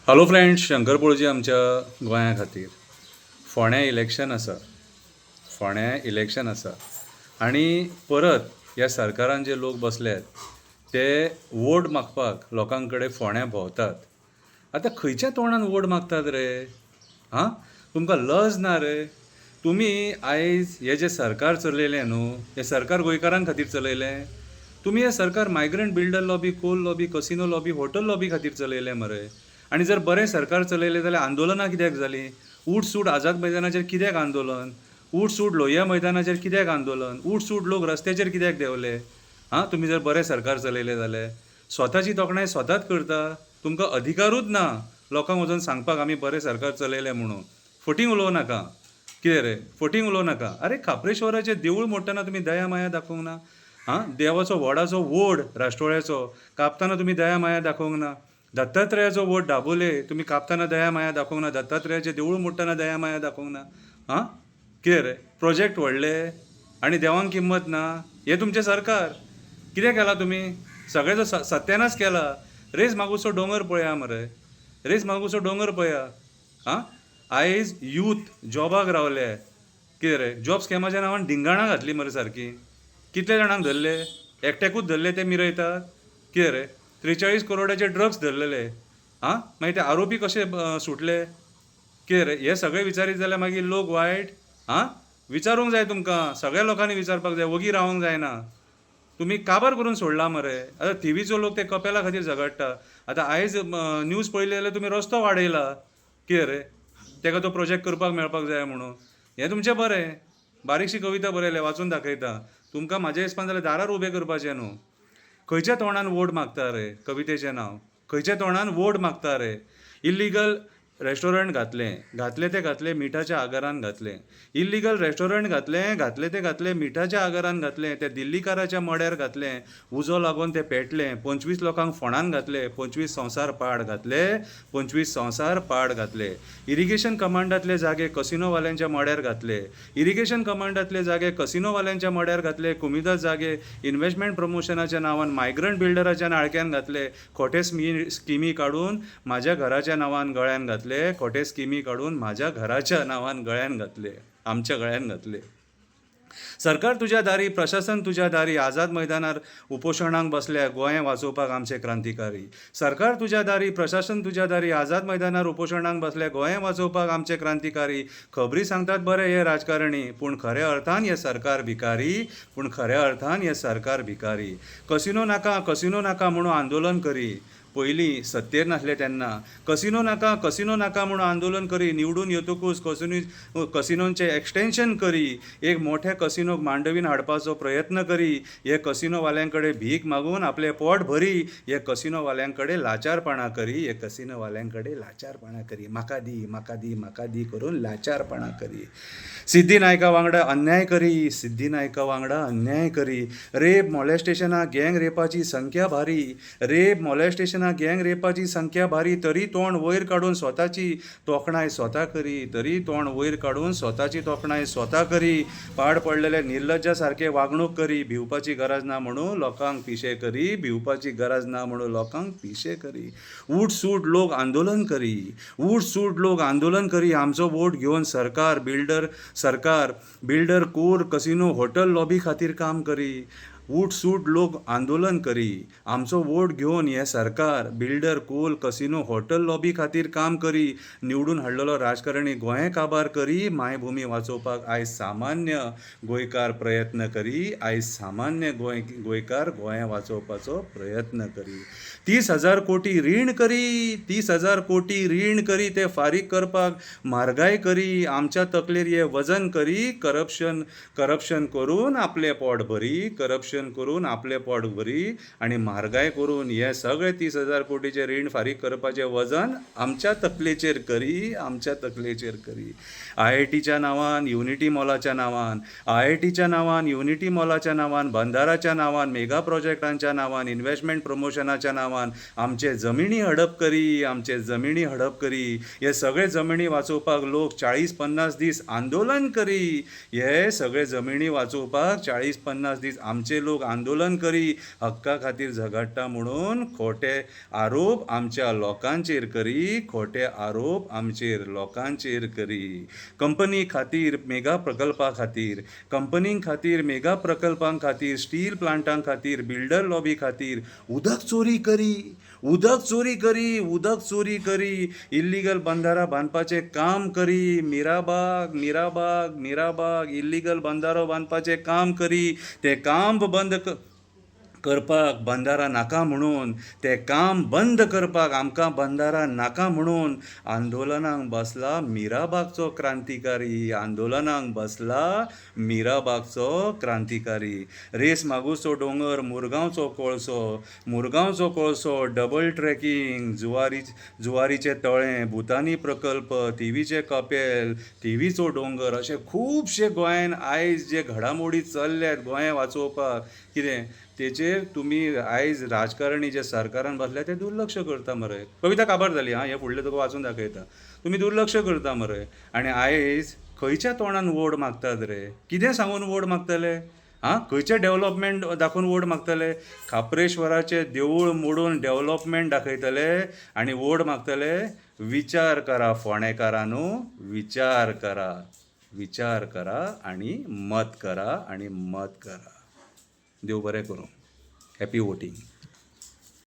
Hello friends, Shankar पळजी आमच्या गोंया खातीर फोण्या इलेक्शन आसा आनी परत ह्या सरकारान जे लोक बसल्यात ते वोट मागपाक लोकां कडेन फोण्या भोंवतात. आतां खंयच्या तोंडान वोट मागतात रे? हां, तुमकां लज ना रे? तुमी आयज हे जे सरकार चलयलें न्हू, हें सरकार गोंयकारां खातीर चलयलें. तुमी हें सरकार migrant builder lobby, coal lobby, casino lobby, hotel lobby खातीर चलयलें मरे. आनी जर बरें सरकार चलयलें जाल्यार आंदोलनां कित्याक जालीं? उठ सूट आझाद मैदानाचेर कित्याक आंदोलन? उठ सूट लोहिया मैदानाचेर कित्याक आंदोलन? उठ सूट लोक रस्त्याचेर कित्याक देंवले? हां, तुमी जर बरें सरकार चलयलें जाल्यार स्वताची तोखणाय स्वताच करता. तुमकां अधिकारूच ना लोकांक वचून सांगपाक आमी बरें सरकार चलयलें म्हणून. फटींग उलोवं नाका. कितें रे, फटींग उलोवं नाका. अरे खापरेश्वराचें देवूळ मोडटना तुमी दया माया दाखोवंक ना? हां, देवाचो व्हडाचो व्होड राष्ट्रोळ्याचो कापतना तुमी दया माया दाखोवंक ना? दत्तात्रेयाचो व्होड दाबोले तुमी कापतना दया माया दाखोवंक ना? दत्तात्रेयाचें देवूळ मोडटना दया माया दाखोवंक ना? हां, कितें रे, प्रोजेक्ट व्हडले आनी देवांक किंमत ना? हें तुमचें सरकार. कितें केलां तुमी? सगळेचो सत्यानाश केला. रेस मागुसो दोंगर पळया मरे, रेस मागुसो दोंगर पळया. हां, आयज यूथ जॉबाक रावले. कितें रे, जॉब स्कॅमाच्या नांवान धिंगाणा घातली मरे सारकी. कितले जाणांक धरले? एकट्याकूच धरले ते मिरयतात? कितें रे, 43 करोडाचे ड्रग्स धरलेले. हां, मागीर ते आरोपी कशे सुटले? कितें रे, हे सगळे विचारीत जाल्यार मागीर लोक वायट? हां, विचारूंक जाय तुमकां, सगळ्या लोकांनी विचारपाक जाय, वगी रावंक जायना. तुमी काबार करून सोडला मरे. आतां थिवीचो लोक ते कपेला खातीर झगडटा. आतां आयज न्यूज पळयली जाल्यार तुमी रस्तो वाडयला. कितें रे, ताका तो प्रोजेक्ट करपाक मेळपाक जाय म्हणून. हें तुमचें बरें. बारीकशी कविता बरयल्या, वाचून दाखयता. तुमकां म्हाज्या हिसपान जाल्यार दारार उबें करपाचें न्हू. खंयच्या तोंडान वोट मागता रे कवितेचें नांव? खंयच्या तोंडान वोट मागता रे? इल्लिगल रेस्टॉरंट घातले मिठाच्या आगारान घातले. इल्लिगल रेस्टॉरंट घातले मिठाच्या आगारान घातले. ते दिल्लीकाराच्या मड्यार घातले. उजो लागून ते पेटले. 25 लोकांक फोंडान घातले. 25 संवसार पाड घातले. इरिगेशन कमांडांतले जागे कसिनोवाल्यांच्या मड्यार घातले. कुमिदाद जागे इन्व्हेस्टमेंट प्रमोशनाच्या नांवान मायग्रंट बिल्डराच्या नाळक्यान घातले. खोटे स्किमी काडून म्हाज्या घराच्या नांवान गळ्यान घातले. खोटे स्किमी काडून म्हाज्या घराच्या नांवान गळ्यान घातले, आमच्या गळ्यान घातले. सरकार तुज्या दारी, प्रशासन तुज्या दारी. आझाद मैदानार उपोशणांक बसल्या गोंय वाचोवपाक आमचे क्रांतिकारी. सरकार तुज्या दारी, प्रशासन तुज्या दारी. आझाद मैदानार उपोशणांक बसल्या गोंय वाचोवपाक आमचे क्रांतिकारी. खबरी सांगतात बरे हे राजकारणी, पूण खऱ्या अर्थान हे सरकार भिकारी. कसिनो नाका म्हणून आंदोलन करी. पयलीं सत्तेर नासले तेन्ना कसिनो नाका म्हणून आंदोलन करी. निवडून येतकूच कसिनोंचें एक्सटेन्शन करी. एक मोठ्या कसिनोक मांडवीन हाडपाचो प्रयत्न करी. हे कसिनोवाल्यां कडेन भीक मागून आपलें पोट भरी. हे कसिनोवाल्यां कडेन लाचारपणां करी. म्हाका दी करून लाचारपणां करी. सिद्धी नायका वांगडा अन्याय करी. रेप मॉलेस्टेशनां गँग रेपाची संख्या भारी. तरी तोंड वयर काडून स्वताची तोखणाय स्वता करी. पाड पडलेले निर्लज्जा सारके वागणूक करी. भिवपाची गरज ना म्हणून लोकांक पिशे करी. उठ सूट लोक आंदोलन करी. आमचो वोट घेवन builder core casino hotel lobby खातीर काम करी. उठ सूट लोक आंदोलन करी. आमचो वोट घेवन हे सरकार builder coal casino hotel lobby खातीर काम करी. निवडून हाडलेलो राजकारणी गोंय काबार करी. मायभुमी वाचोवपाक आयज सामान्य गोंयकार गोंय वाचोवपाचो प्रयत्न करी. 30,000 कोटी रीण करी. ते फारीक करपाक म्हारगाय करी. आमच्या तकलेर हे वजन करी. करप्शन करून आपले पोट भरी आनी म्हारगाय करून हे सगळे 30,000 कोटीचे रीण फारीक करपाचें वजन आमच्या तकलेचेर करी. IITच्या नांवान, युनिटी मॉलाच्या नांवान, बंदाराच्या नांवान, मेगा प्रोजेक्टांच्या नांवान, इन्व्हेस्टमेंट प्रमोशनाच्या नांवान आमचे जमिनी हडप करी. हे सगळे जमिनी वाचोवपाक लोक 40-50 दीस आंदोलन करी. हे सगळे जमिनी वाचोवपाक 40-50 दीस आमचे लोक आंदोलन करी, हक्का खातीर झगडटा म्हणून खोटे आरोप आमच्या लोकांचेर करी, खोटे आरोप आमचेर लोकांचेर करी. कंपनी खातीर, मेगा प्रकल्पा खातीर, कंपनीं खातीर, मेगा प्रकल्पां खातीर, स्टील प्लांटां खातीर, बिल्डर लॉबी खातीर उदक चोरी करी, उदक चोरी करी, उदक चोरी करी, इल्लिगल बंधारा बांदपाचें काम करी, मिराबाग मिराबाग मिराबाग इल्लिगल बंधारो बांदपाचें काम करी. तें काम बंद करपाक बंधारा नाका म्हणून, तें काम बंद करपाक आमकां बंधारा नाका म्हणून आंदोलनाक बसला मिराबागचो क्रांतिकारी, आंदोलनाक बसला मिराबागचो क्रांतिकारी. रेस मागुसो दोंगर, मुरगांवचो कोळसो, मुरगांवचो कोळसो, डबल ट्रॅकिंग, जुवारीचे तळें, भुतानी प्रकल्प, थिवीचे कपेल, थिवीचो दोंगर, अशे खुबशे गोंयान आयज जे घडामोडी चल्ल्यात गोंय वाचोवपाक कितें तेचेर तुमी आयज राजकारणी जे सरकारान बसल्या ते दुर्लक्ष करता मरे. कविता काबार जाली हां, हे फुडलें तुका वाचून दाखयता. तुमी दुर्लक्ष करता मरे. आनी आयज खंयच्या तोंडान वोट मागतात रे? कितें सांगून वोट मागतले? हां, खंयचें डेव्हलपमेंट दाखोवन वोट मागतले? खापरेश्वराचें देवूळ मोडून डेव्हलपमेंट दाखयतले आनी वोट मागतले? विचार करा फोंडेकारांनो, विचार करा, विचार करा आनी मत करा, आनी मत करा. देव बरें करूं. Happy voting.